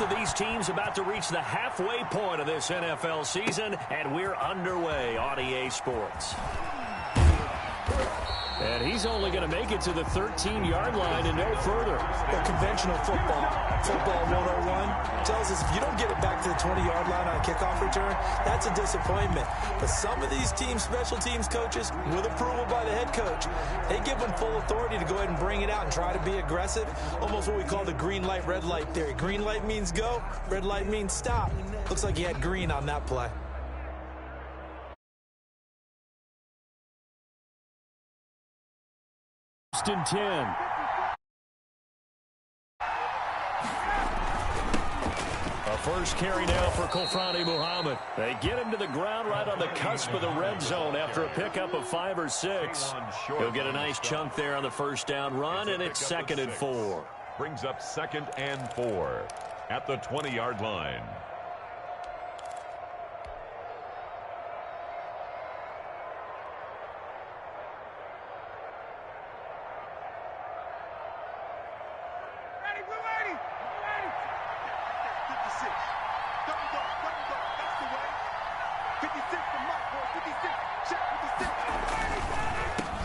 of these teams about to reach the halfway point of this NFL season, and we're underway on EA Sports. And he's only going to make it to the 13-yard line and no further. Well, conventional football 101, tells us if you don't get it back to the 20-yard line on a kickoff return, that's a disappointment. But some of these teams, special teams coaches, with approval by the head coach, they give them full authority to go ahead and bring it out and try to be aggressive. Almost what we call the green light, red light theory. Green light means go, red light means stop. Looks like he had green on that play. First and 10. A first carry now for Kofrani Muhammad. They get him to the ground right on the cusp of the red zone after a pickup of 5 or 6. He'll get a nice chunk there on the first down run, and it's 2nd and 4. Brings up 2nd and 4 at the 20-yard line.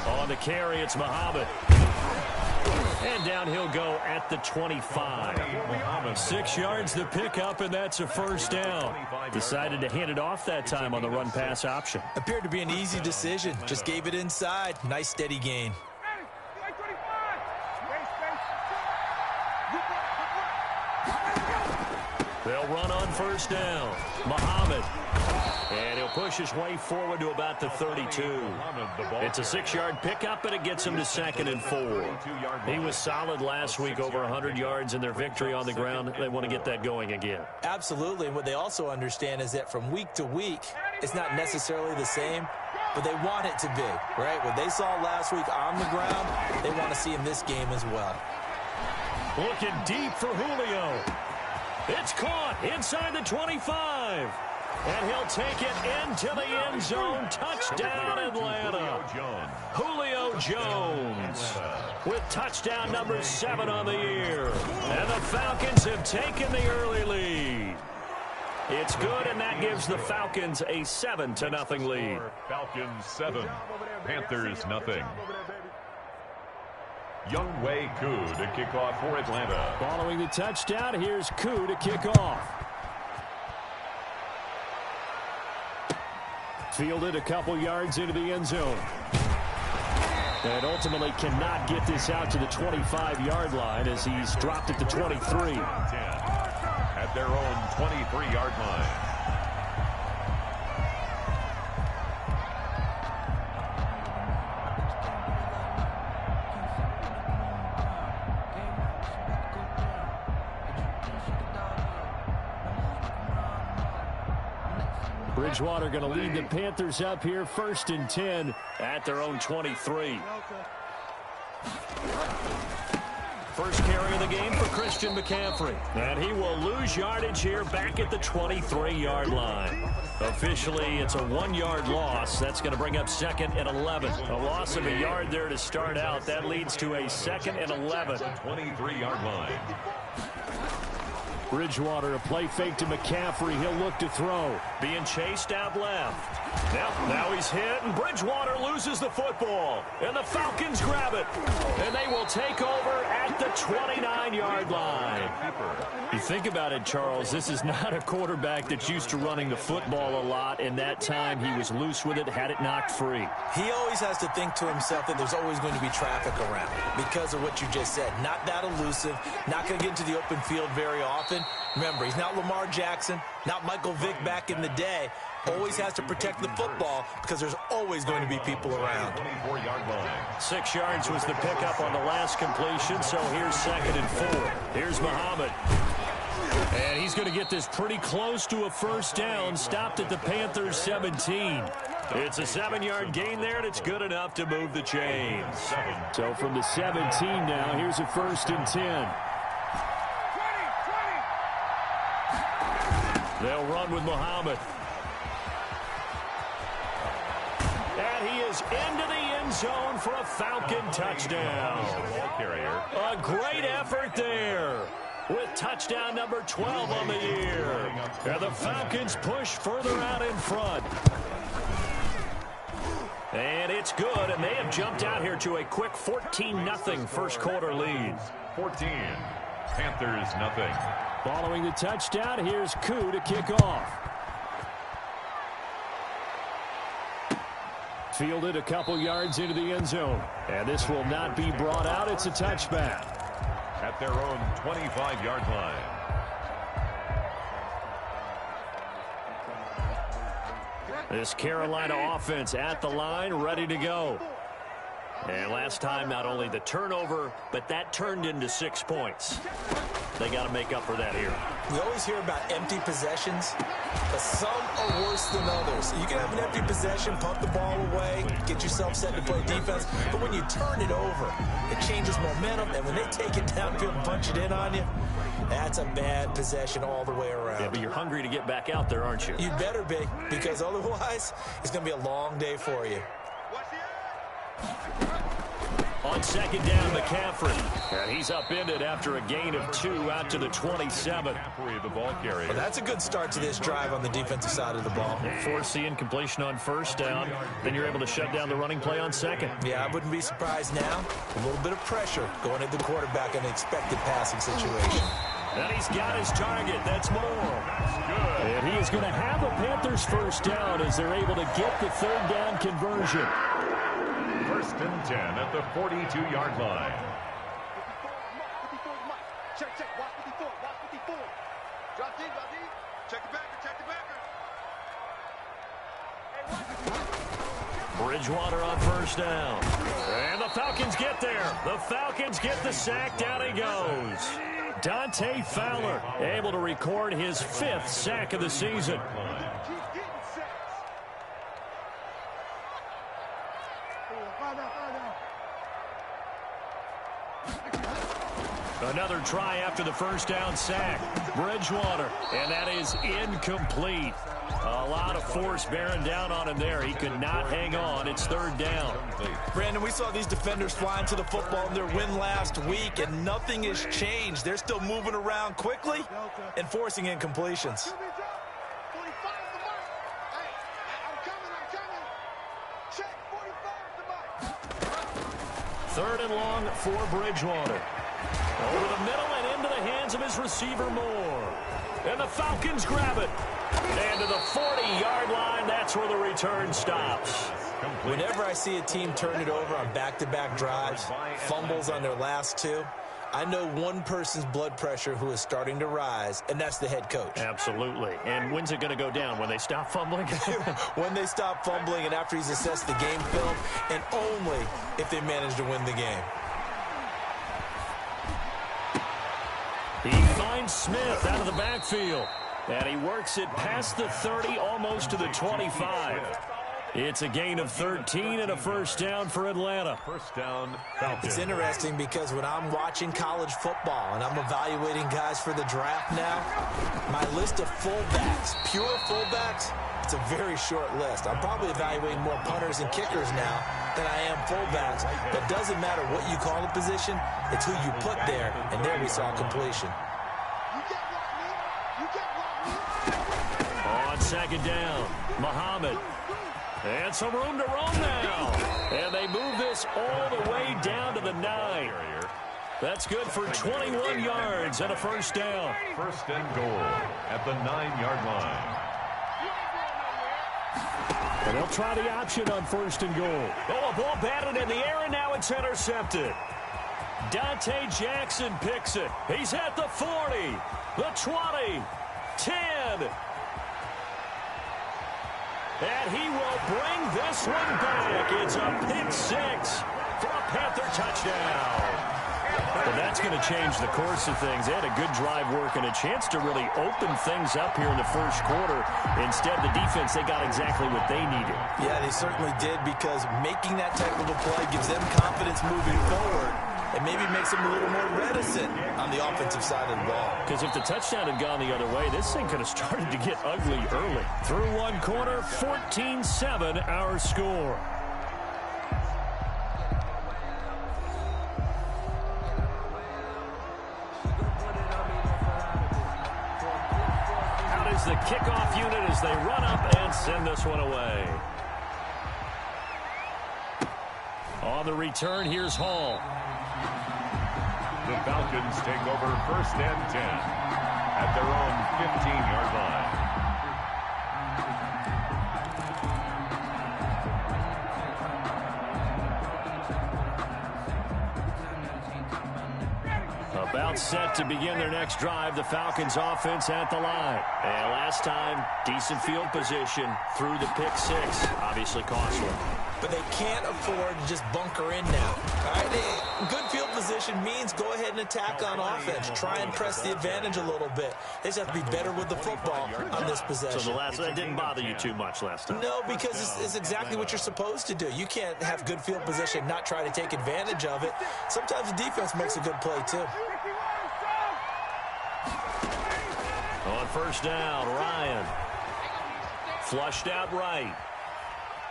On the carry, it's Muhammad. And down he'll go at the 25. 6 yards the pickup, and that's a first down. Decided to hand it off that time on the run-pass option. Appeared to be an easy decision. Just gave it inside. Nice steady gain. They'll run on first down. Muhammad. And he'll push his way forward to about the 32. It's a 6-yard pickup, and it gets him to 2nd and 4. He was solid last week, over 100 yards in their victory on the ground. They want to get that going again. Absolutely. And what they also understand is that from week to week, it's not necessarily the same, but they want it to be, right? What they saw last week on the ground, they want to see in this game as well. Looking deep for Julio. It's caught inside the 25. And he'll take it into the end zone. Touchdown, Atlanta. Julio Jones with touchdown number 7 on the year. And the Falcons have taken the early lead. It's good, and that gives the Falcons a 7-0 lead. Falcons 7, Panthers nothing. wk8 to kick off for Atlanta. Following the touchdown, here's Koo to kick off. Fielded a couple yards into the end zone. And ultimately cannot get this out to the 25-yard line as he's dropped at the 23. 10 at their own 23-yard line. Bridgewater going to lead the Panthers up here, 1st and 10 at their own 23. First carry of the game for Christian McCaffrey. And he will lose yardage here back at the 23-yard line. Officially, it's a 1-yard loss. That's going to bring up 2nd and 11. A loss of a yard there to start out. That leads to a 2nd and 11. 23-yard line. Bridgewater, a play fake to McCaffrey. He'll look to throw. Being chased out left. Now he's hit, and Bridgewater loses the football. And the Falcons grab it. And they will take over at the 29-yard line. You think about it, Charles, this is not a quarterback that's used to running the football a lot, and that time he was loose with it, had it knocked free. He always has to think to himself that there's always going to be traffic around because of what you just said. Not that elusive, not going to get into the open field very often. Remember, he's not Lamar Jackson, not Michael Vick back in the day. Always has to protect the football because there's always going to be people around. 24-yard line. 6 yards was the pickup on the last completion, so here's 2nd and 4. Here's Muhammad. And he's going to get this pretty close to a first down, stopped at the Panthers' 17. It's a 7-yard gain there, and it's good enough to move the chains. So from the 17 now, here's a 1st and 10. They'll run with Muhammad. And he is into the end zone for a Falcon touchdown. Ball carrier. A great effort there. with touchdown number 12 on the year. And the Falcons push further out in front. And it's good, and they have jumped out here to a quick 14-0 first quarter lead. 14, Panthers nothing. Following the touchdown, here's Koo to kick off. Fielded a couple yards into the end zone. And this will not be brought out. It's a touchback. At their own 25-yard line. This Carolina offense at the line, ready to go. And last time, not only the turnover, but that turned into 6 points. They got to make up for that here. We always hear about empty possessions, but some are worse than others. You can have an empty possession, punt the ball away, get yourself set to play defense, but when you turn it over, it changes momentum, and when they take it downfield and punch it in on you, that's a bad possession all the way around. Yeah, but you're hungry to get back out there, aren't you? You better be, because otherwise, it's going to be a long day for you. On second down, McCaffrey. And he's upended after a gain of 2 out to the 27. The ball carrier. Well, that's a good start to this drive on the defensive side of the ball. Force the incompletion on first down. Then you're able to shut down the running play on second. Yeah, I wouldn't be surprised now. A little bit of pressure going at the quarterback in an expected passing situation. And he's got his target. That's Moore. And he is going to have a Panthers first down as they're able to get the third down conversion. First and 10 at the 42-yard line. Check, watch 54, watch 54. Drop deep, check the backer. Bridgewater on first down. And the Falcons get there. The Falcons get the sack. Down he goes. Dante Fowler able to record his 5th sack of the season. Another try after the first down sack. Bridgewater, and that is incomplete. A lot of force bearing down on him there. He could not hang on. It's third down. Brandon, we saw these defenders flying to the football in their win last week, and nothing has changed. They're still moving around quickly and forcing incompletions. Third and long for Bridgewater. Over the middle and into the hands of his receiver, Moore. And the Falcons grab it. And to the 40-yard line, that's where the return stops. Whenever I see a team turn it over on back-to-back drives, fumbles on their last 2, I know one person's blood pressure who is starting to rise, and that's the head coach. Absolutely. And when's it going to go down? When they stop fumbling? When they stop fumbling and after he's assessed the game film, and only if they manage to win the game. He finds Smith out of the backfield. And he works it past the 30, almost to the 25. It's a gain of 13 and a first down for Atlanta. First down, Falcons. It's interesting because when I'm watching college football and I'm evaluating guys for the draft now, my list of fullbacks, pure fullbacks, it's a very short list. I'm probably evaluating more punters and kickers now than I am fullbacks. But it doesn't matter what you call a position, it's who you put there, and there we saw completion. On second down, Muhammad. And some room to roam now. And they move this all the way down to the 9. That's good for 21 yards and a first down. First and goal at the 9-yard line. And they'll try the option on first and goal. Oh, a ball batted in the air, and now it's intercepted. Dante Jackson picks it. He's at the 40, the 20, 10. And he will bring this one back. It's a pick 6 for a Panther touchdown. And that's going to change the course of things. They had a good drive work and a chance to really open things up here in the first quarter. Instead, the defense, they got exactly what they needed. Yeah, they certainly did, because making that type of a play gives them confidence moving forward and maybe makes them a little more reticent on the offensive side of the ball. Because if the touchdown had gone the other way, this thing could have started to get ugly early. Through one quarter, 14-7 our score. is the kickoff unit as they run up and send this one away. On the return, here's Hall. The Falcons take over 1st and 10 at their own 15-yard line. About set to begin their next drive, the Falcons offense at the line. And last time, decent field position through the pick six. Obviously costly. But they can't afford to just bunker in now. All right, good field position means go ahead and attack on offense. Try and press the advantage a little bit. They just have to be better with the football on this possession. So that didn't bother you too much last time? No, because it's exactly what you're supposed to do. You can't have good field position and not try to take advantage of it. Sometimes the defense makes a good play, too. On 1st down, Ryan. Flushed out right.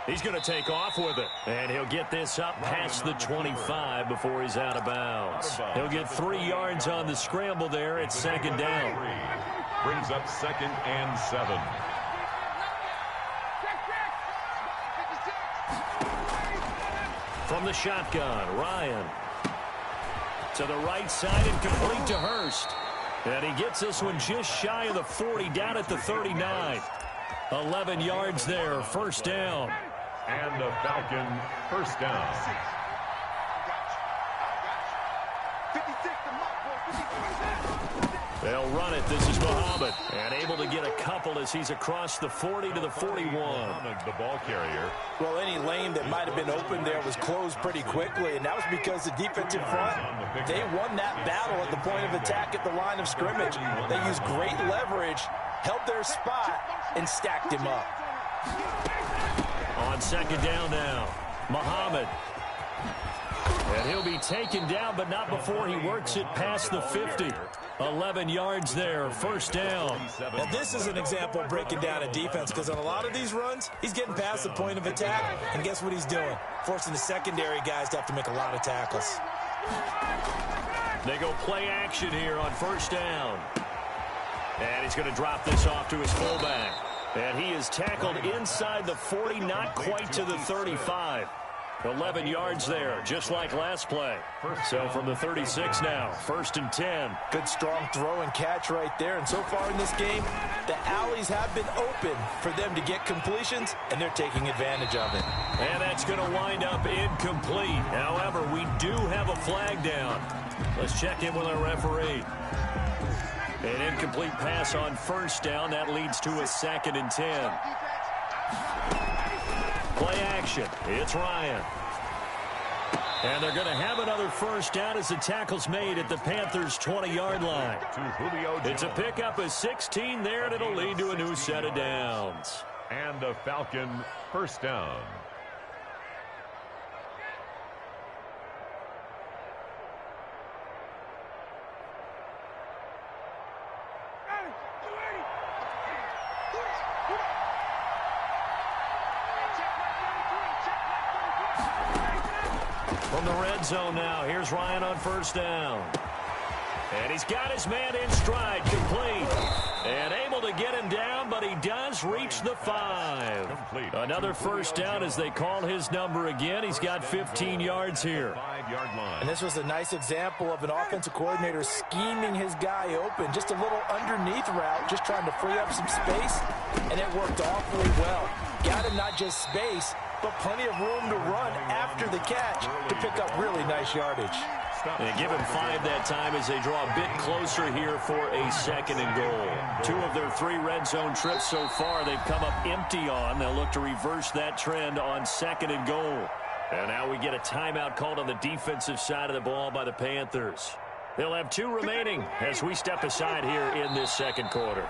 He's going to take off with it. And he'll get this up past the 25 before he's out of bounds. He'll get 3 yards on the scramble there at 2nd down. Brings up 2nd and 7. From the shotgun, Ryan. To the right side and complete to Hurst. And he gets this one just shy of the 40, down at the 39. 11 yards there, 1st down. And the Falcon 1st down. They'll run it. This is Muhammad. And able to get a couple as he's across the 40 to the 41. The ball carrier. Well, any lane that might have been open there was closed pretty quickly, and that was because the defensive front, they won that battle at the point of attack at the line of scrimmage. They used great leverage, held their spot, and stacked him up. On 2nd down now, Muhammad. And he'll be taken down, but not before he works it past the 50. 11 yards there, 1st down. Now, this is an example of breaking down a defense, because on a lot of these runs, he's getting past the point of attack, and guess what he's doing? Forcing the secondary guys to have to make a lot of tackles. They go play action here on 1st down. And he's going to drop this off to his fullback. And he is tackled inside the 40, not quite to the 35. 11 yards there, just like last play. So from the 36 now, 1st and 10. Good strong throw and catch right there. And so far in this game, the alleys have been open for them to get completions, and they're taking advantage of it. And that's going to wind up incomplete. However, we do have a flag down. Let's check in with our referee. An incomplete pass on 1st down. That leads to a 2nd and 10. Play action. It's Ryan. And they're going to have another 1st down as the tackle's made at the Panthers' 20-yard line. It's a pickup of 16 there, and it'll lead to a new set of downs. And a Falcon 1st down. From the red zone now, here's Ryan on 1st down. And he's got his man in stride, complete. And able to get him down, but he does reach the 5. Complete. Another 1st down as they call his number again. He's got 15 yards here. 5-yard line. And this was a nice example of an offensive coordinator scheming his guy open. Just a little underneath route, just trying to free up some space. And it worked awfully well. Got him not just space, but plenty of room to run after the catch to pick up really nice yardage. They give him 5 that time as they draw a bit closer here for a 2nd and goal. 2 of their 3 red zone trips so far they've come up empty on. They'll look to reverse that trend on 2nd and goal. And now we get a timeout called on the defensive side of the ball by the Panthers. They'll have 2 remaining as we step aside here in this 2nd quarter.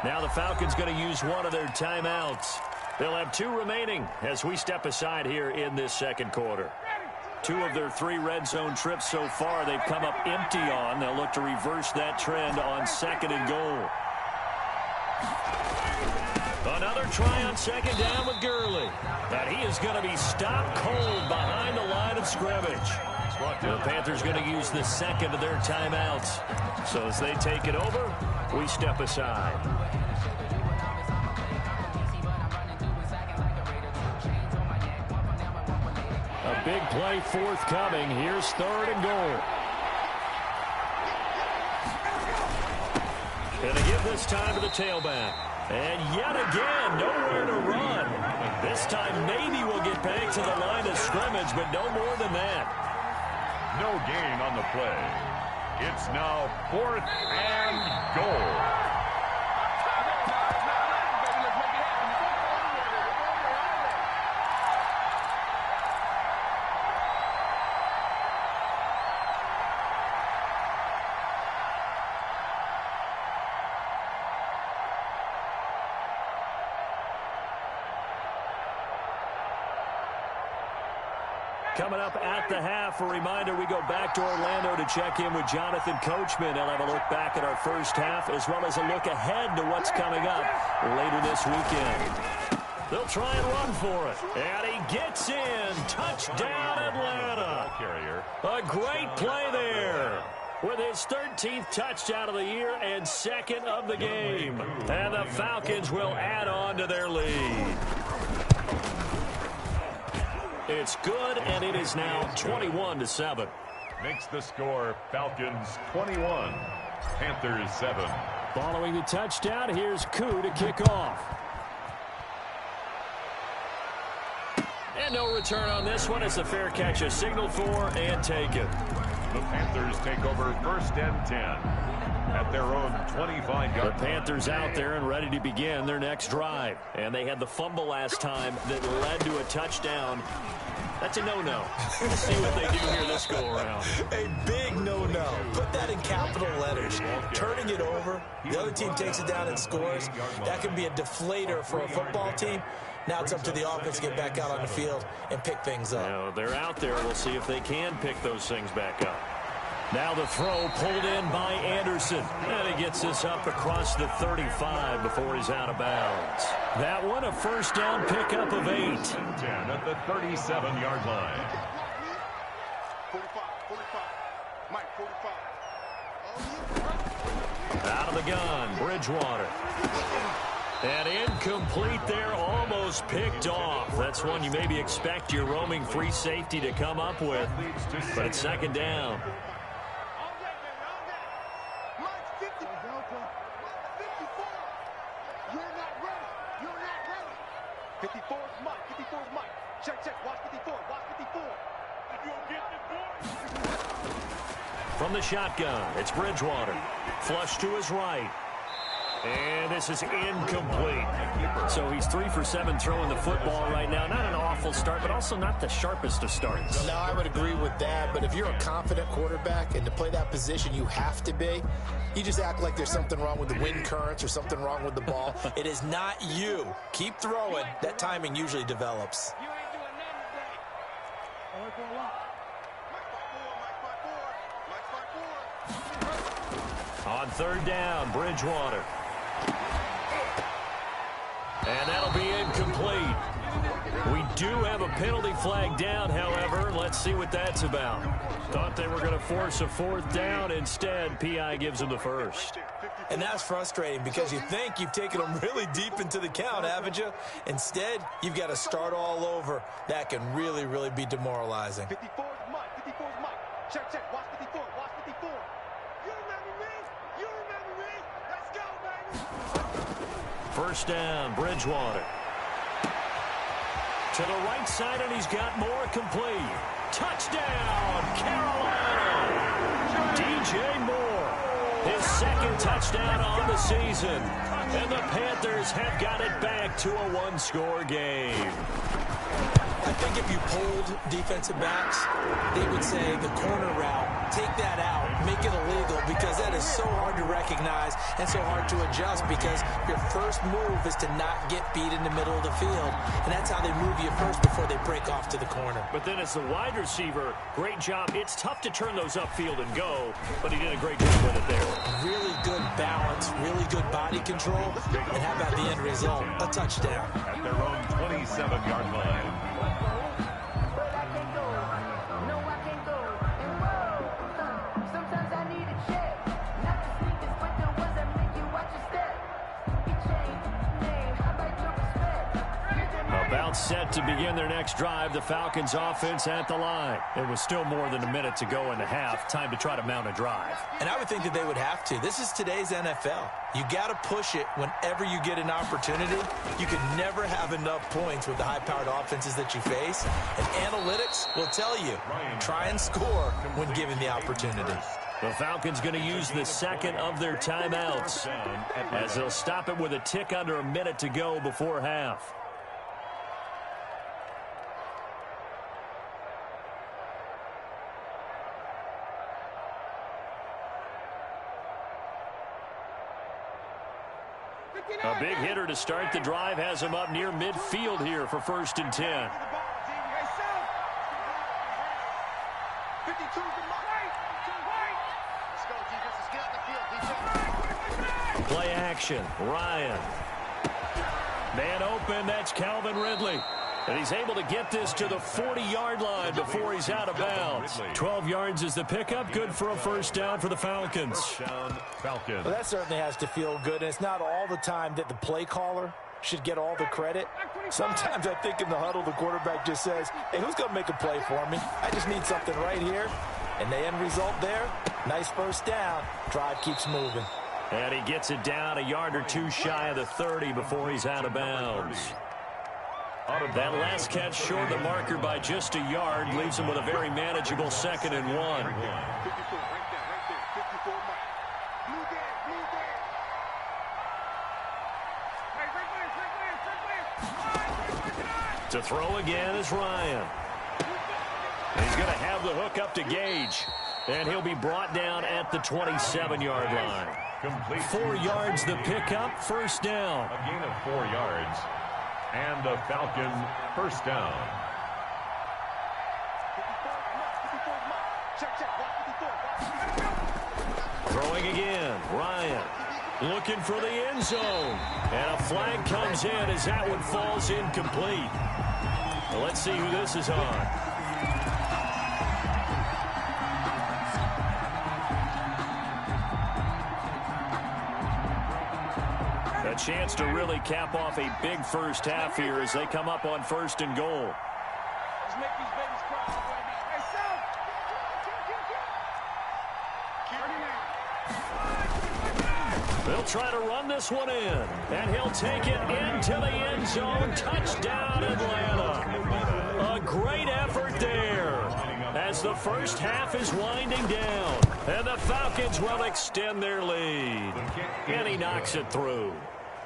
Now the Falcons going to use one of their timeouts. They'll have 2 remaining as we step aside here in this 2nd quarter. 2 of their 3 red zone trips so far they've come up empty on. They'll look to reverse that trend on 2nd and goal. Another try on 2nd down with Gurley. And he is going to be stopped cold behind the line of scrimmage. The Panthers going to use the second of their timeouts. So as they take it over, we step aside. A big play forthcoming. Here's 3rd and goal. And they give this time to the tailback. And yet again, nowhere to run. This time maybe we'll get back to the line of scrimmage, but no more than that. No gain on the play. It's now 4th and goal. Coming up at the half, a reminder, we go back to Orlando to check in with Jonathan Coachman. He'll have a look back at our first half as well as a look ahead to what's coming up later this weekend. They'll try and run for it. And he gets in. Touchdown, Atlanta. A great play there with his 13th touchdown of the year and 2nd of the game. And the Falcons will add on to their lead. It's good, and it is now 21-7. Makes the score Falcons 21, Panthers 7. Following the touchdown, here's Koo to kick off. And no return on this one. It's a fair catch, a signal for, and take it. The Panthers take over 1st and 10 at their own 25-yard. The Panthers out there and ready to begin their next drive. And they had the fumble last time that led to a touchdown. That's a no-no. Let's see what they do here this go-around. A big no-no. Put that in capital letters. Turning it over, the other team takes it down and scores. That can be a deflator for a football team. Now it's up to the offense to get back out on the field and pick things up. Now, they're out there. We'll see if they can pick those things back up. Now the throw pulled in by Anderson. And he gets this up across the 35 before he's out of bounds. That one, a first down pickup of 8. 10 at the 37-yard line. 45, Mike, 45. Out of the gun, Bridgewater. And incomplete there, almost picked off. That's one you maybe expect your roaming free safety to come up with. But it's 2nd down. 54 is Mike. 54 is Mike. Check. Watch 54. Watch 54. From the shotgun, it's Bridgewater. Flush to his right. And this is incomplete. So he's 3 for 7 throwing the football right now. Not an awful start, but also not the sharpest of starts. No, I would agree with that. But if you're a confident quarterback and to play that position you have to be, you just act like there's something wrong with the wind currents or something wrong with the ball. It is not you. Keep throwing. That timing usually develops. You ain't doing nothing today. Mike 5-4. On 3rd down, Bridgewater. And that'll be incomplete. We do have a penalty flag down, however. Let's see what that's about. Thought they were going to force a 4th down. Instead, P.I. gives them the first. And that's frustrating because you think you've taken them really deep into the count, haven't you? Instead, you've got to start all over. That can really, really be demoralizing. 54 is Mike. 54 is Mike. Check. Watch 54. Watch 54. You remember me? You remember me? Let's go, baby. First down, Bridgewater. To the right side, and he's got more complete. Touchdown, Carolina. DJ Moore, his 2nd touchdown on the season. And the Panthers have got it back to a 1-score game. I think if you polled defensive backs, they would say the corner route, take that out, make it illegal, because that is so hard to recognize and so hard to adjust, because your first move is to not get beat in the middle of the field, and that's how they move you first before they break off to the corner. But then as the wide receiver, great job. It's tough to turn those upfield and go, but he did a great job with it there. Really good balance, really good body control, and how about the end result? A touchdown. At their own 27-yard line. About set to begin their next drive. The Falcons offense at the line. It was still more than a minute to go in the half. Time to try to mount a drive. And I would think that they would have to. This is today's NFL. You got to push it whenever you get an opportunity. You can never have enough points with the high-powered offenses that you face. And analytics will tell you, try and score when given the opportunity. The Falcons going to use the second of their timeouts as they'll stop it with a tick under a minute to go before half. A big hitter to start the drive has him up near midfield here for 1st and 10. Play action. Ryan. Man open. That's Calvin Ridley. And he's able to get this to the 40-yard line before he's out of bounds. 12 yards is the pickup. Good for a first down for the Falcons. Well, that certainly has to feel good. And it's not all the time that the play caller should get all the credit. Sometimes I think in the huddle, the quarterback just says, hey, who's going to make a play for me? I just need something right here. And the end result there, nice first down. Drive keeps moving. And he gets it down a yard or two shy of the 30 before he's out of bounds. That last catch short the marker by just a yard leaves him with a very manageable 2nd and 1. To throw again is Ryan. He's going to have the hook up to Gage. And he'll be brought down at the 27-yard line. 4 yards the pickup, first down. A gain of 4 yards. And the Falcon first down. Throwing again, Ryan. Looking for the end zone. And a flag comes in as that one falls incomplete. Well, let's see who this is on. A chance to really cap off a big first half here as they come up on 1st and goal. They'll try to run this one in, and he'll take it into the end zone. Touchdown, Atlanta. A great effort there as the first half is winding down, and the Falcons will extend their lead. And he knocks it through.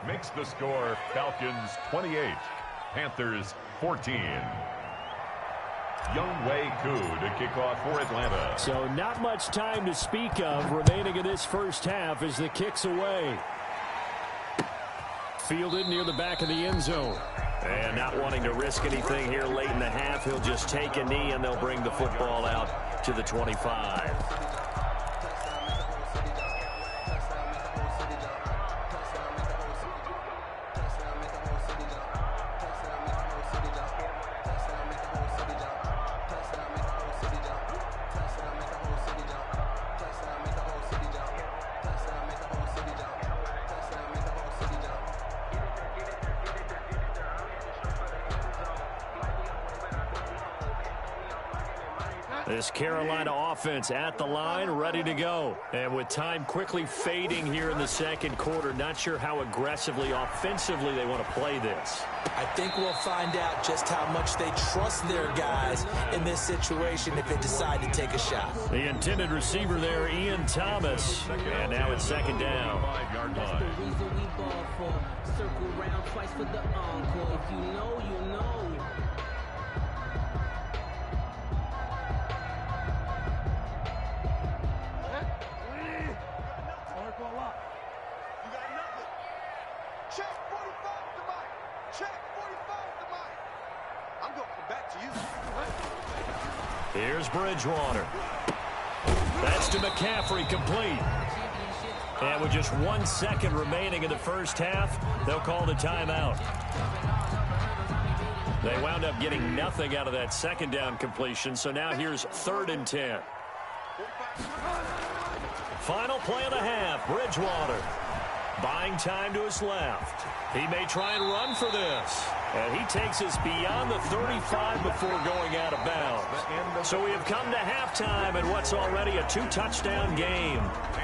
Makes the score Falcons 28, Panthers 14. Wk8 to kick off for Atlanta. So not much time to speak of remaining in this first half as the kick's away. Fielded near the back of the end zone. And not wanting to risk anything here late in the half, he'll just take a knee and they'll bring the football out to the 25. This Carolina offense at the line, ready to go. And with time quickly fading here in the second quarter, not sure how aggressively, offensively they want to play this. I think we'll find out just how much they trust their guys in this situation if they decide to take a shot. The intended receiver there, Ian Thomas. And now it's 2nd down. 5-yard line. Circle round twice for the encore. If you know, you know. Here's Bridgewater. That's to McCaffrey, complete. And with just 1 second remaining in the first half, they'll call the timeout. They wound up getting nothing out of that 2nd down completion, so now here's 3rd and 10. Final play of the half, Bridgewater. Buying time to his left. He may try and run for this. And he takes us beyond the 35 before going out of bounds. So we have come to halftime in what's already a 2-touchdown game.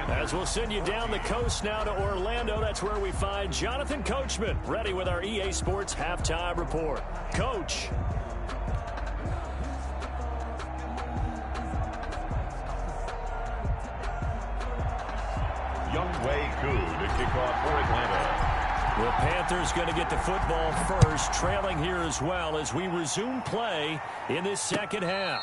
As we'll send you down the coast now to Orlando, that's where we find Jonathan Coachman, ready with our EA Sports Halftime Report. Coach. Wk8 to kick off for Atlanta. The Panthers going to get the football first, trailing here as well as we resume play in this second half.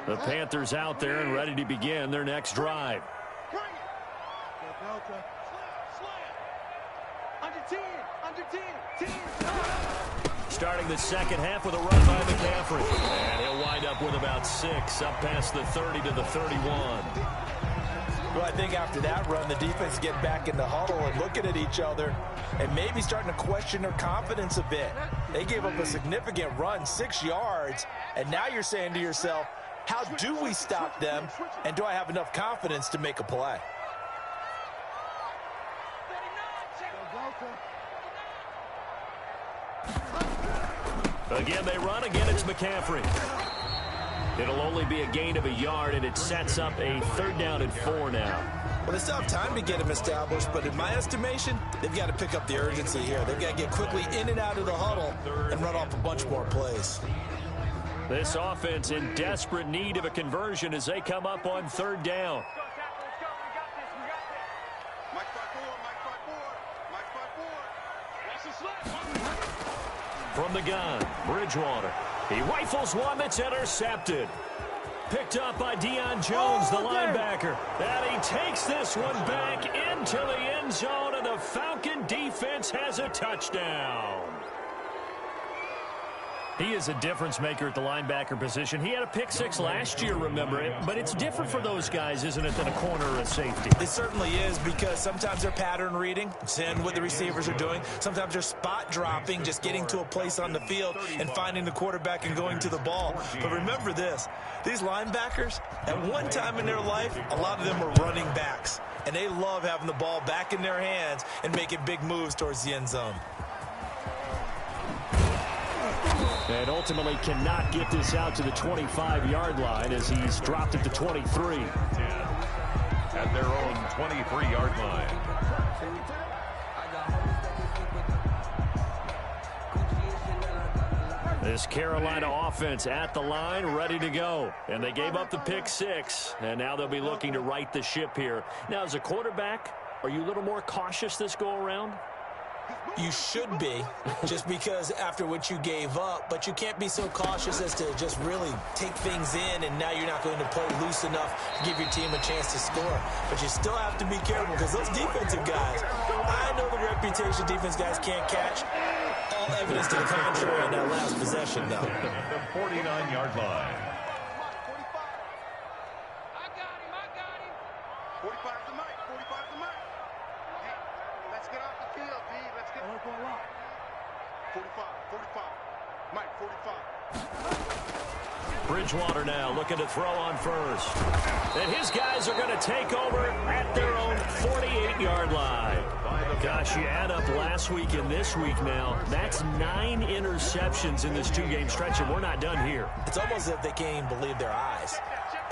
The Panthers out there and ready to begin their next drive. Starting the second half with a run by McCaffrey. And he'll wind up with about 6, up past the 30 to the 31. Well, I think after that run, the defense get back in the huddle and looking at each other and maybe starting to question their confidence a bit. They gave up a significant run, 6 yards, and now you're saying to yourself, how do we stop them, and do I have enough confidence to make a play? Again, they run. Again, it's McCaffrey. It'll only be a gain of a yard, and it sets up a 3rd down and 4 now. Well, they still have time to get him established, but in my estimation, they've got to pick up the urgency here. They've got to get quickly in and out of the huddle and run off a bunch more plays. This offense in desperate need of a conversion as they come up on 3rd down. From the gun, Bridgewater. He rifles one that's intercepted. Picked up by Deion Jones, the linebacker. And he takes this one back into the end zone, and the Falcon defense has a touchdown. He is a difference maker at the linebacker position. He had a pick 6 last year, remember it. But it's different for those guys, isn't it, than a corner or a safety? It certainly is, because sometimes they're pattern reading, seeing what the receivers are doing. Sometimes they're spot dropping, just getting to a place on the field and finding the quarterback and going to the ball. But remember this, these linebackers, at one time in their life, a lot of them were running backs. And they love having the ball back in their hands and making big moves towards the end zone. And ultimately cannot get this out to the 25-yard line as he's dropped it to 23. At their own 23-yard line. This Carolina offense at the line, ready to go. And they gave up the pick 6, and now they'll be looking to right the ship here. Now, as a quarterback, are you a little more cautious this go-around? You should be, just because after what you gave up, but you can't be so cautious as to just really take things in, and now you're not going to play loose enough to give your team a chance to score. But you still have to be careful, because those defensive guys, I know the reputation defense guys can't catch. All evidence to the contrary in that last possession, though. The 49-yard line. 45's the mic. 45's the mic. Let's get off the field, B. Let's get off the line. 45. Mike, 45. Bridgewater now looking to throw on first. And his guys are going to take over at their own 48-yard line. Gosh, you add up last week and this week now, that's 9 interceptions in this 2-game stretch, and we're not done here. It's almost as if they can't even believe their eyes.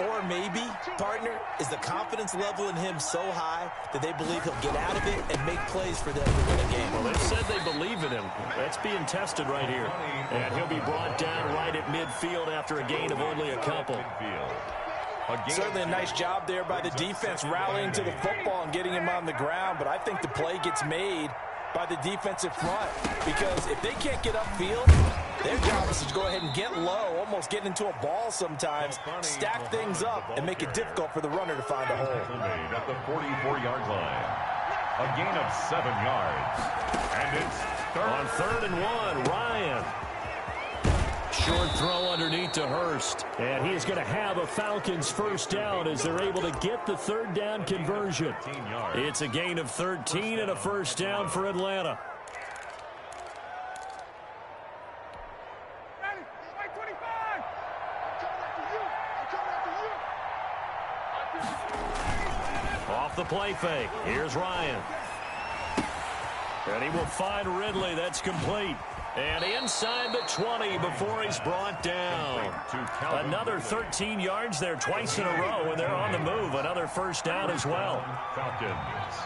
Or maybe, partner, is the confidence level in him so high that they believe he'll get out of it and make plays for them to win a game. Well, they said they believe in him. That's being tested right here. And he'll be brought down right at midfield after a gain of only a couple. Certainly a nice job there by the defense rallying to the football and getting him on the ground, but I think the play gets made by the defensive front, because if they can't get upfield, their job is to go ahead and get low, almost get into a ball sometimes, stack things up, and make it difficult for the runner to find a hole. At the 44-yard line, a gain of 7 yards, and it's on 3rd and 1, Ryan. Short throw underneath to Hurst. And he is going to have a Falcons first down as they're able to get the third down conversion. It's a gain of 13 and a first down for Atlanta. Off the play fake. Here's Ryan. And he will find Ridley. That's complete. And inside the 20 before he's brought down. Another 13 yards there twice in a row, and they're on the move. Another first down as well. Falcons.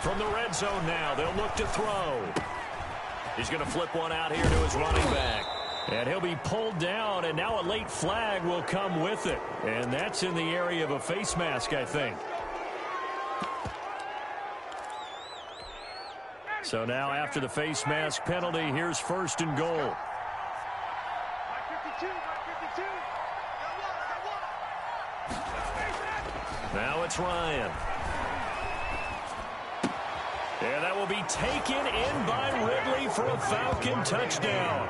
From the red zone now, they'll look to throw. He's going to flip one out here to his running back. And he'll be pulled down, and now a late flag will come with it. And that's in the area of a face mask, I think. So now after the face mask penalty, here's first and goal. Now it's Ryan. And that will be taken in by Ridley for a Falcon touchdown.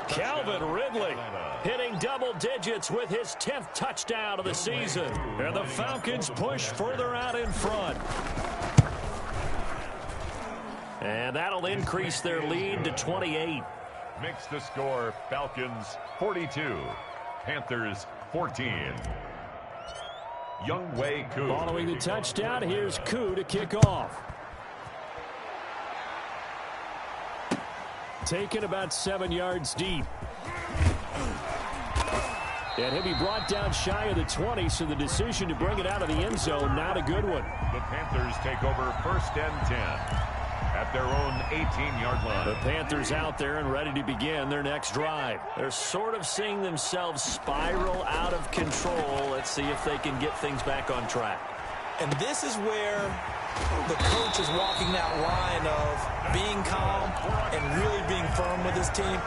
Calvin Ridley hitting double digits with his 10th touchdown of the season. And the Falcons push further out in front. And that'll increase their lead to 28. Makes the score Falcons 42, Panthers 14. Younghoe Koo. Following the touchdown, here's Koo to kick off. Taken about 7 yards deep. And he'll be brought down shy of the 20, so the decision to bring it out of the end zone, not a good one. The Panthers take over first and 10 at their own 18-yard line. The Panthers out there and ready to begin their next drive. They're sort of seeing themselves spiral out of control. Let's see if they can get things back on track. And this is where the coach is walking that line of being calm and really being firm with his team.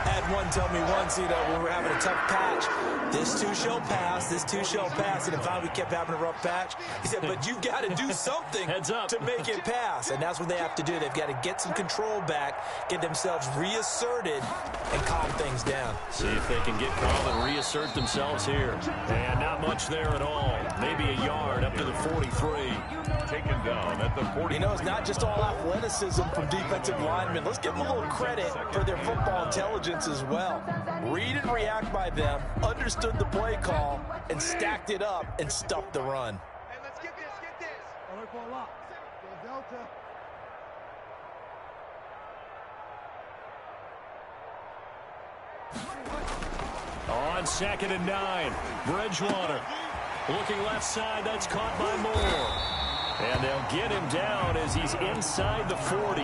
I had one tell me once, when we were having a tough patch, this too shall pass, this too shall pass. And finally we kept having a rough patch. He said, but you've got to do something to make it pass. And that's what they have to do. They've got to get some control back, get themselves reasserted, and calm things down. See if they can get calm and reassert themselves here. And not much there at all. Maybe a yard up to the 43. Taken down at the 40. It's not just all athleticism from defensive linemen. Let's give them a little credit for their football intelligence as well. Read and react by them, understood the play call, and stacked it up and stuffed the run. Hey, let's get this, get this. Delta. On 2nd and 9, Bridgewater. Looking left side, that's caught by Moore. And they'll get him down as he's inside the 40.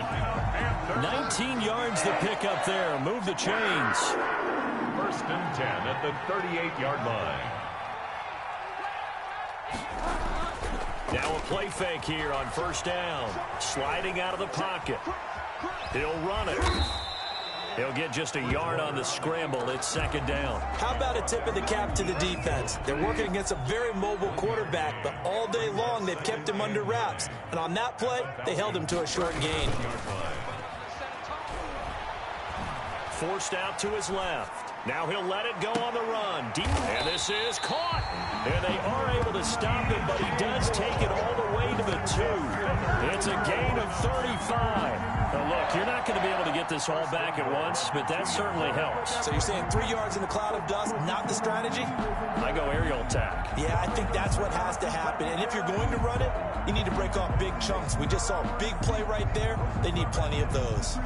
19 yards to pick up there. Move the chains. First and 10 at the 38-yard line. Now a play fake here on first down. Sliding out of the pocket. He'll run it. He'll get just a yard on the scramble. It's 2nd down. How about a tip of the cap to the defense? They're working against a very mobile quarterback, but all day long they've kept him under wraps. And on that play, they held him to a short gain. Forced out to his left. Now he'll let it go on the run. Deep. And this is caught. And they are able to stop him, but he does take it all the way to the 2. It's a gain of 35. Now look, you're not going to be able to get this all back at once, but that certainly helps. So you're saying 3 yards in the cloud of dust, not the strategy? I go aerial attack. Yeah, I think that's what has to happen. And if you're going to run it, you need to break off big chunks. We just saw a big play right there. They need plenty of those.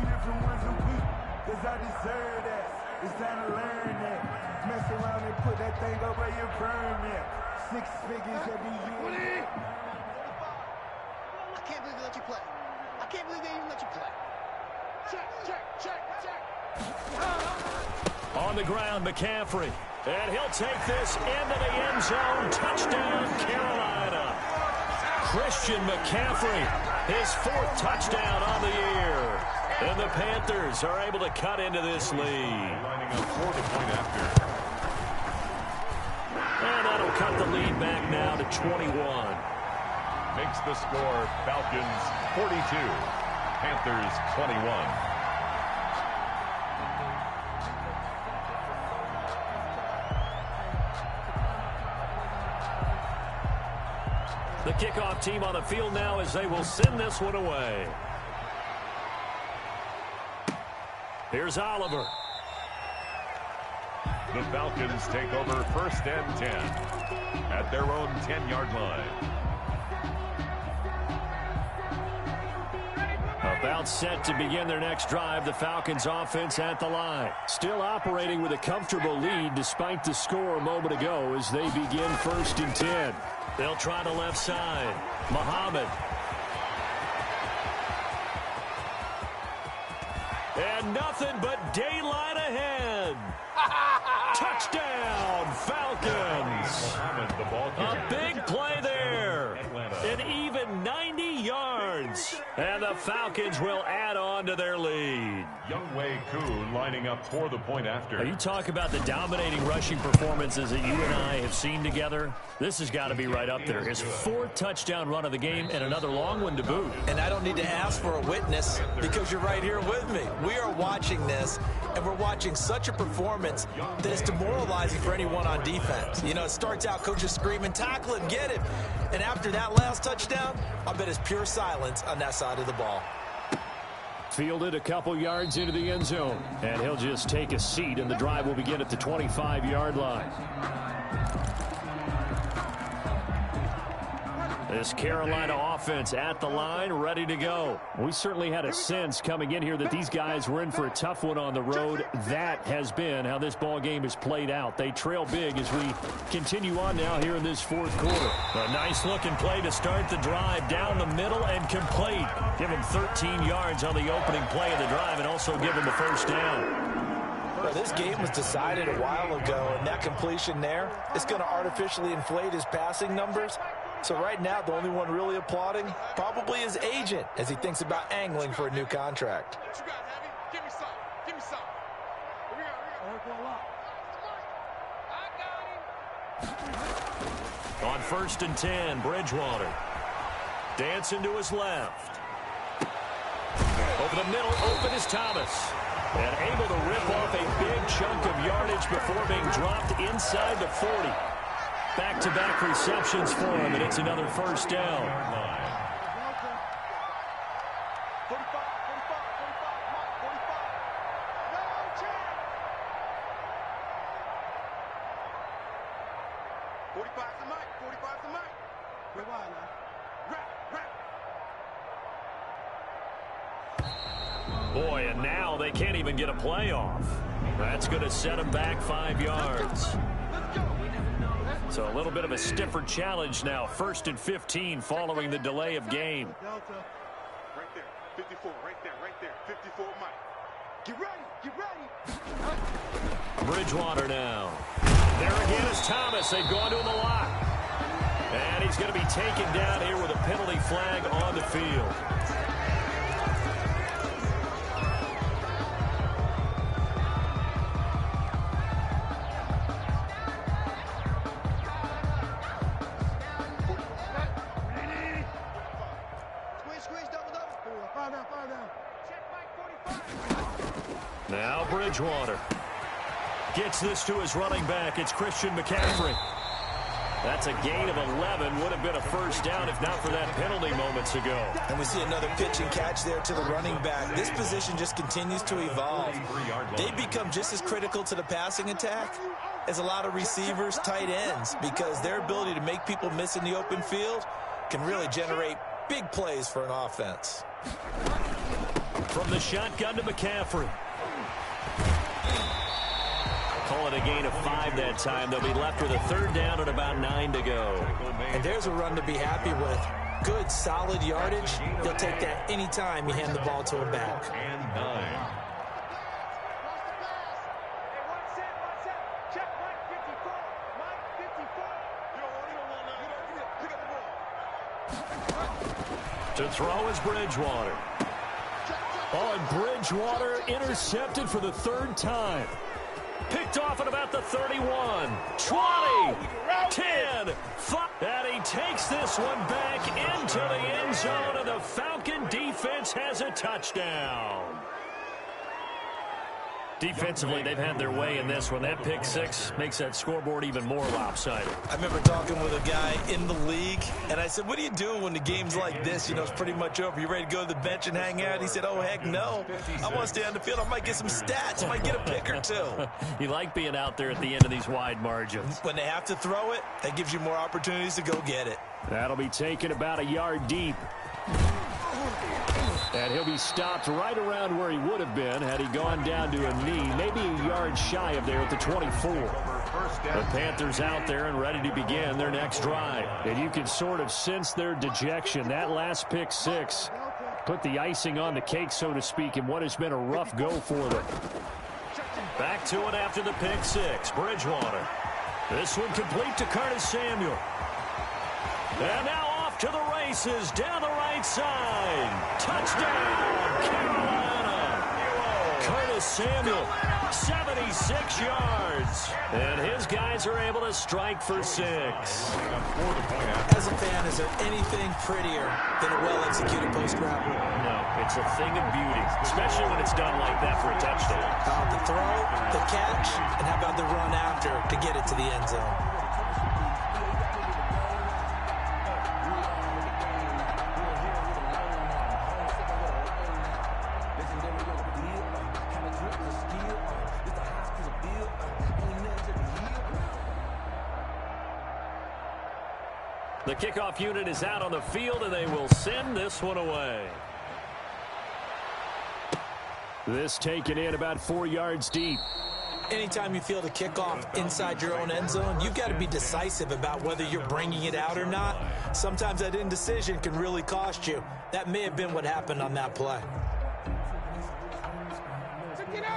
It's time to learn that. Mess around and put that thing up where you burn it. 6 figures that be you. I can't believe they let you play. I can't believe they even let you play. Check. On the ground, McCaffrey. And he'll take this into the end zone. Touchdown, Carolina. Christian McCaffrey, his 4th touchdown on the year. And the Panthers are able to cut into this lead. Lining up for the point after. And that'll cut the lead back now to 21. Makes the score Falcons 42, Panthers 21. The kickoff team on the field now as they will send this one away. Here's Oliver. The Falcons take over 1st and 10 at their own 10-yard line. About set to begin their next drive, the Falcons offense at the line. Still operating with a comfortable lead despite the score a moment ago as they begin 1st and 10. They'll try the left side. Muhammad. And nothing but daylight ahead. Touchdown, Falcons. A big play there. An even 90 yards. And the Falcons will add on to their lead. wk8 lining up for the point after. Now, you talk about the dominating rushing performances that you and I have seen together. This has got to be right up there. His 4th touchdown run of the game and another long one to boot. And I don't need to ask for a witness because you're right here with me. We are watching this, and we're watching such a performance that is demoralizing for anyone on defense. You know, it starts out coaches screaming, tackle him, get him. And after that last touchdown, I bet it's pure silence on that side of the ball. Fielded a couple yards into the end zone, and he'll just take a seat, and the drive will begin at the 25-yard line. This Carolina offense at the line, ready to go. We certainly had a sense coming in here that these guys were in for a tough one on the road. That has been how this ball game has played out. They trail big as we continue on now here in this 4th quarter. A nice-looking play to start the drive down the middle and complete. Give him 13 yards on the opening play of the drive and also give him the 1st down. Well, this game was decided a while ago, and that completion there is going to artificially inflate his passing numbers. So right now, the only one really applauding probably his agent as he thinks about angling for a new contract. What you got, Heavy? Give me some. Give me some. Here we go. On 1st and 10, Bridgewater. Dancing to his left. Over the middle, open is Thomas. And able to rip off a big chunk of yardage before being dropped inside the 40. Back-to-back receptions for him, and it's another 1st down. 45's the mic. 45's the mic. Wait, why now? Boy, and now they can't even get a play off. That's going to set them back 5 yards. Let's go. So a little bit of a stiffer challenge now. 1st and 15 following the delay of game. Delta. Right there. 54. Right there. 54 Mike. Get ready. Bridgewater now. There again is Thomas. They've gone to him a lot. And he's going to be taken down here with a penalty flag on the field. Now Bridgewater gets this to his running back. It's Christian McCaffrey. That's a gain of 11. Would have been a 1st down if not for that penalty moments ago. And we see another pitch and catch there to the running back. This position just continues to evolve. They become just as critical to the passing attack as a lot of receivers, tight ends, because their ability to make people miss in the open field can really generate big plays for an offense. From the shotgun to McCaffrey. Call it a gain of 5 that time. They'll be left with a 3rd down and about 9 to go. And there's a run to be happy with. Good, solid yardage. They'll take that anytime you hand the ball to a back. And 9. Check Mike 54. Mike 54. To throw is Bridgewater. Oh, and Bridgewater intercepted for the 3rd time. Picked off at about the 31, 20, 10, 5. And he takes this one back into the end zone, and the Falcon defense defense has a touchdown. Defensively, they've had their way in this one. That pick six makes that scoreboard even more lopsided. I remember talking with a guy in the league, and I said, what do you do when the game's like this? You know, it's pretty much over. You ready to go to the bench and hang out? He said, oh, heck no. I want to stay on the field. I might get some stats. I might get a pick or two. You like being out there at the end of these wide margins. When they have to throw it, that gives you more opportunities to go get it. That'll be taken about a yard deep. And he'll be stopped right around where he would have been had he gone down to a knee, maybe a yard shy of there at the 24. The Panthers out there and ready to begin their next drive. And you can sort of sense their dejection. That last pick six put the icing on the cake, so to speak, in what has been a rough go for them. Back to it after the pick six. Bridgewater. This one complete to Curtis Samuel. And now off to the races down the right side. Touchdown, Carolina. Curtis Samuel, 76 yards. And his guys are able to strike for 6. As a fan, is there anything prettier than a well-executed post route? No, it's a thing of beauty, especially when it's done like that for a touchdown. The throw, the catch, and how about the run after to get it to the end zone? The kickoff unit is out on the field, and they will send this one away. This taken in about 4 yards deep. Anytime you field a kickoff inside your own end zone, you've got to be decisive about whether you're bringing it out or not. Sometimes that indecision can really cost you. That may have been what happened on that play.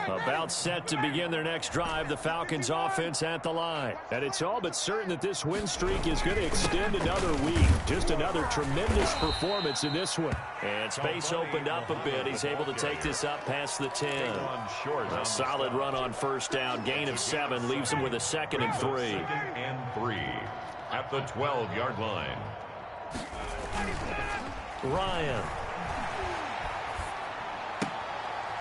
About set to begin their next drive, the Falcons offense at the line. And it's all but certain that this win streak is going to extend another week. Just another tremendous performance in this one. And space opened up a bit. He's able to take this up past the 10. A solid run on first down. Gain of 7 leaves him with a 2nd and 3. 2nd and 3 at the 12-yard line. Ryan.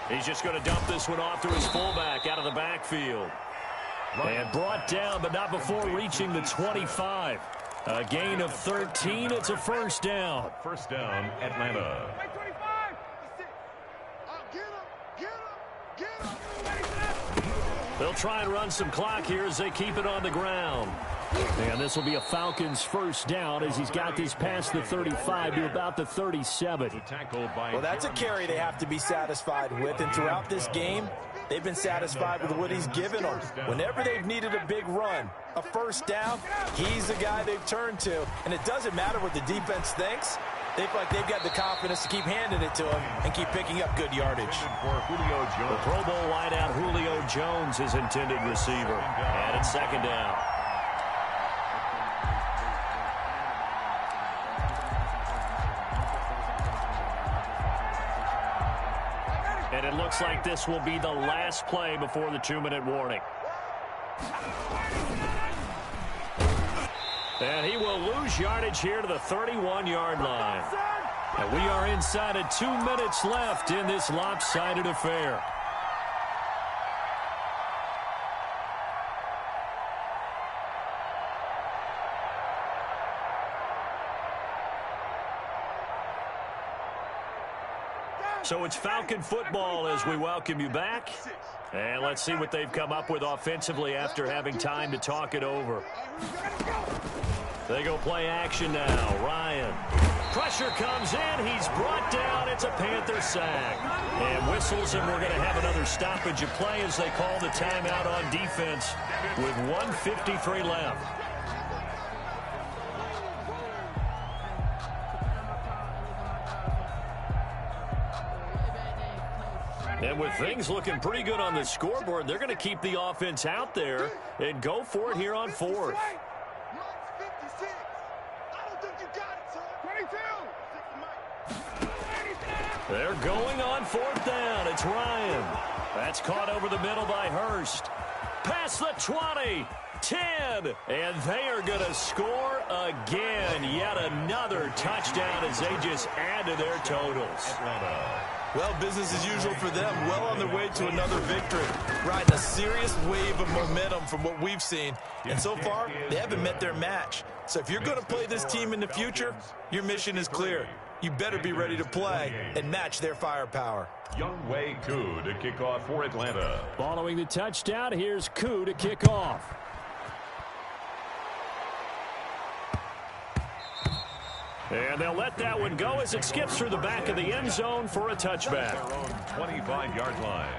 He's just going to dump this one off to his fullback out of the backfield. And brought down, but not before reaching the 25. A gain of 13. It's a first down. First down, Atlanta. They'll try and run some clock here as they keep it on the ground. And this will be a Falcons first down as he's got this past the 35 to about the 37. Well, that's a carry they have to be satisfied with. And throughout this game, they've been satisfied with what he's given them. Whenever they've needed a big run, a first down, he's the guy they've turned to. And it doesn't matter what the defense thinks. They feel like they've got the confidence to keep handing it to him and keep picking up good yardage. The Pro Bowl wideout Julio Jones is intended receiver. And it's second down. And it looks like this will be the last play before the 2-minute warning. And he will lose yardage here to the 31-yard line. And we are inside of 2 minutes left in this lopsided affair. So it's Falcon football as we welcome you back. And let's see what they've come up with offensively after having time to talk it over. They go play action now. Ryan. Pressure comes in. He's brought down. It's a Panther sack. And whistles, and we're going to have another stoppage of play as they call the timeout on defense with 1:53 left. And with things looking pretty good on the scoreboard, they're going to keep the offense out there and go for it here on 4th. They're going on 4th down. It's Ryan. That's caught over the middle by Hurst. Past the 20, 10, and they are going to score again. Yet another touchdown as they just add to their totals. Well, business as usual for them. Well on their way to another victory. Riding a serious wave of momentum from what we've seen. And so far, they haven't met their match. So if you're going to play this team in the future, your mission is clear. You better be ready to play and match their firepower. wk8 to kick off for Atlanta. Following the touchdown, here's Koo to kick off. And they'll let that one go as it skips through the back of the end zone for a touchback. Their own 25-yard line.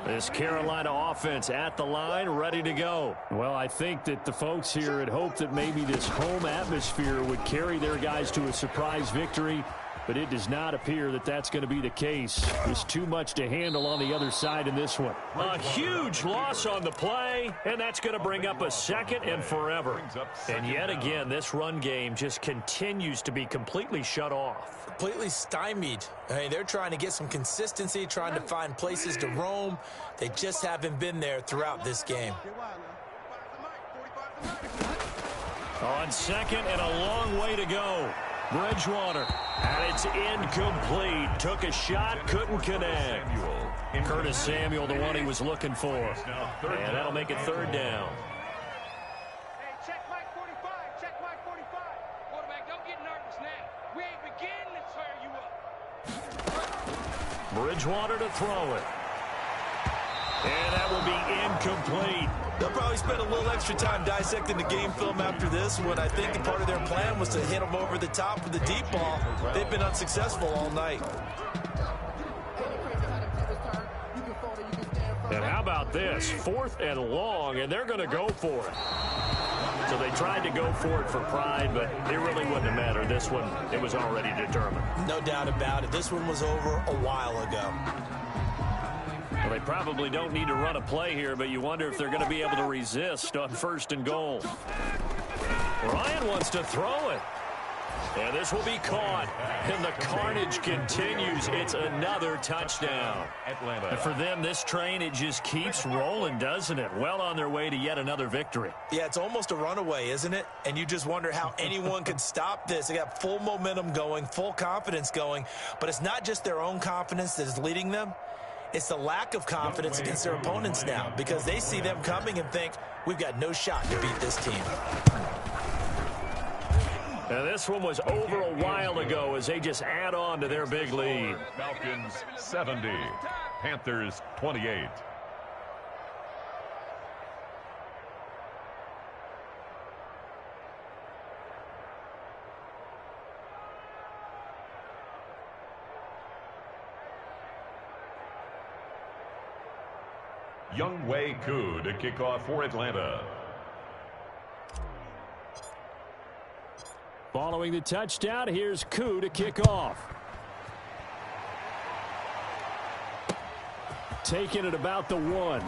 This Carolina offense at the line, ready to go. Well, I think that the folks here had hoped that maybe this home atmosphere would carry their guys to a surprise victory, but it does not appear that that's going to be the case. There's too much to handle on the other side in this one. A huge loss on the play, and that's going to bring up a second and forever. And yet again, this run game just continues to be completely shut off. Completely stymied. I mean, they're trying to get some consistency, trying to find places to roam. They just haven't been there throughout this game. On second and a long way to go. Bridgewater, and it's incomplete. Took a shot, couldn't connect. Curtis Samuel, the one he was looking for. And that'll make it third down. Hey, check Mike 45. Check Mike 45. Quarterback, don't get nervous now. We ain't beginning to tear you up. Bridgewater to throw it. And that will be incomplete. They'll probably spend a little extra time dissecting the game film after this one. I think part of their plan was to hit them over the top with the deep ball. They've been unsuccessful all night. And how about this? 4th and long, and they're going to go for it. So they tried to go for it for pride, but it really wouldn't have mattered. This one, it was already determined. No doubt about it. This one was over a while ago. Well, they probably don't need to run a play here, but you wonder if they're going to be able to resist on 1st and goal. Ryan wants to throw it. And this will be caught. And the carnage continues. It's another touchdown. Atlanta. And for them, this train, it just keeps rolling, doesn't it? Well on their way to yet another victory. Yeah, it's almost a runaway, isn't it? And you just wonder how anyone could stop this. They got full momentum going, full confidence going. But it's not just their own confidence that is leading them. It's the lack of confidence against their opponents now because they see them coming and think, we've got no shot to beat this team. And this one was over a while ago as they just add on to their big lead. Falcons 70, Panthers 28. wk8 to kick off for Atlanta. Following the touchdown, here's Koo to kick off. Taking it about the 1.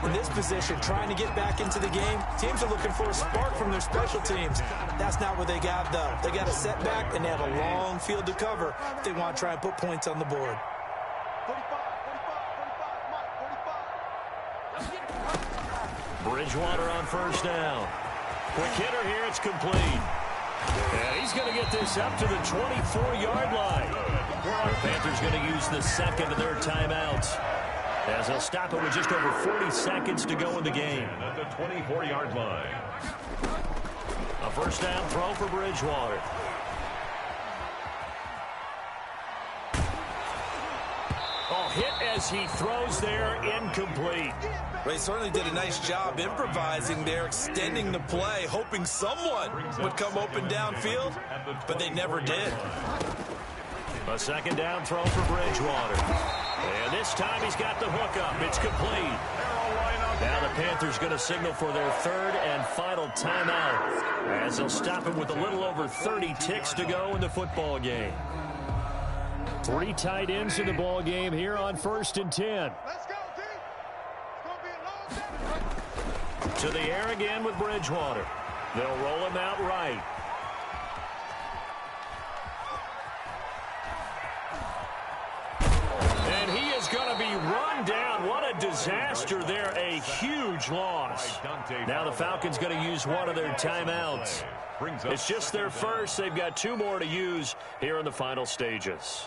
In this position, trying to get back into the game, teams are looking for a spark from their special teams. That's not what they got, though. They got a setback, and they have a long field to cover if they want to try and put points on the board. 45, Mike, 45. Bridgewater on 1st down. Quick hitter here, it's complete. And he's going to get this up to the 24-yard line. The Panthers going to use the second of their timeouts as they'll stop it with just over 40 seconds to go in the game. At the 24-yard line. A 1st down throw for Bridgewater. Oh, hit as he throws there, incomplete. They certainly did a nice job improvising there, extending the play, hoping someone would come open downfield, but they never did. A 2nd down throw for Bridgewater. And this time he's got the hookup. It's complete. Now the Panthers going to signal for their 3rd and final timeout as they'll stop him with a little over 30 ticks to go in the football game. 3 tight ends in the ball game here on 1st and 10. Let's go, team. It's going to be a long day. To the air again with Bridgewater. They'll roll him out right. And what a disaster there, a huge loss. Now the Falcons going to use one of their timeouts. It's just their first. They've got 2 more to use here in the final stages.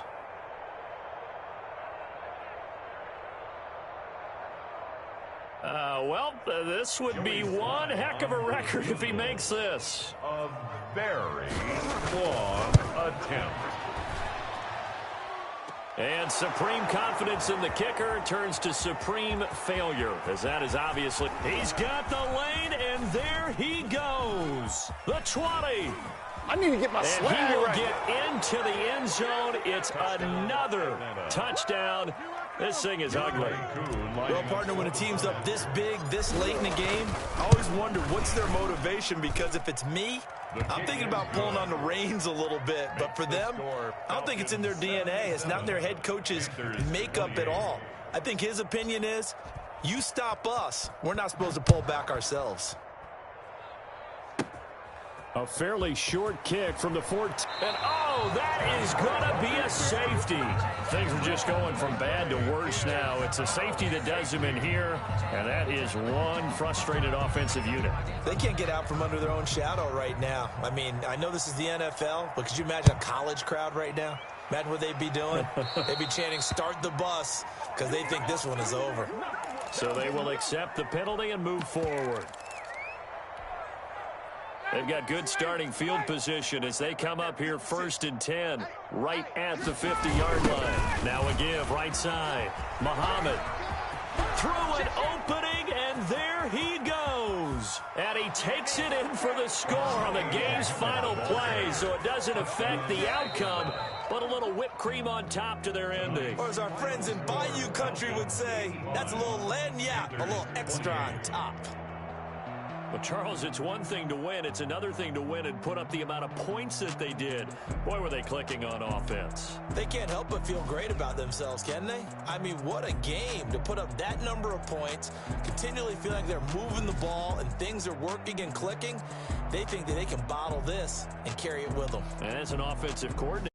This would be one heck of a record if he makes this. A very long attempt. And supreme confidence in the kicker turns to supreme failure, as that is obviously. He's got the lane, and there he goes. The 20. I need to get my swagger right. And he will get into the end zone. It's another touchdown. This thing is ugly. Well, partner, when a team's up this big, this late in the game, I always wonder what's their motivation, because if it's me, I'm thinking about pulling on the reins a little bit. But for them, I don't think it's in their DNA. It's not their head coach's makeup at all. I think his opinion is, you stop us, we're not supposed to pull back ourselves. A fairly short kick from the 14. And, oh, that is going to be a safety. Things are just going from bad to worse now. It's a safety that does him in here, and that is one frustrated offensive unit. They can't get out from under their own shadow right now. I mean, I know this is the NFL, but could you imagine a college crowd right now? Imagine what they'd be doing. They'd be chanting, "Start the bus," because they think this one is over. So they will accept the penalty and move forward. They've got good starting field position as they come up here 1st and 10, right at the 50-yard line. Now a give, right side. Muhammad through an opening, and there he goes. And he takes it in for the score on the game's final play, so it doesn't affect the outcome, but a little whipped cream on top to their ending. Or as our friends in Bayou country would say, that's a little lagniappe, a little extra on top. Well, Charles, it's one thing to win. It's another thing to win and put up the amount of points that they did. Boy, were they clicking on offense. They can't help but feel great about themselves, can they? I mean, what a game to put up that number of points, continually feel like they're moving the ball and things are working and clicking. They think that they can bottle this and carry it with them. And as an offensive coordinator,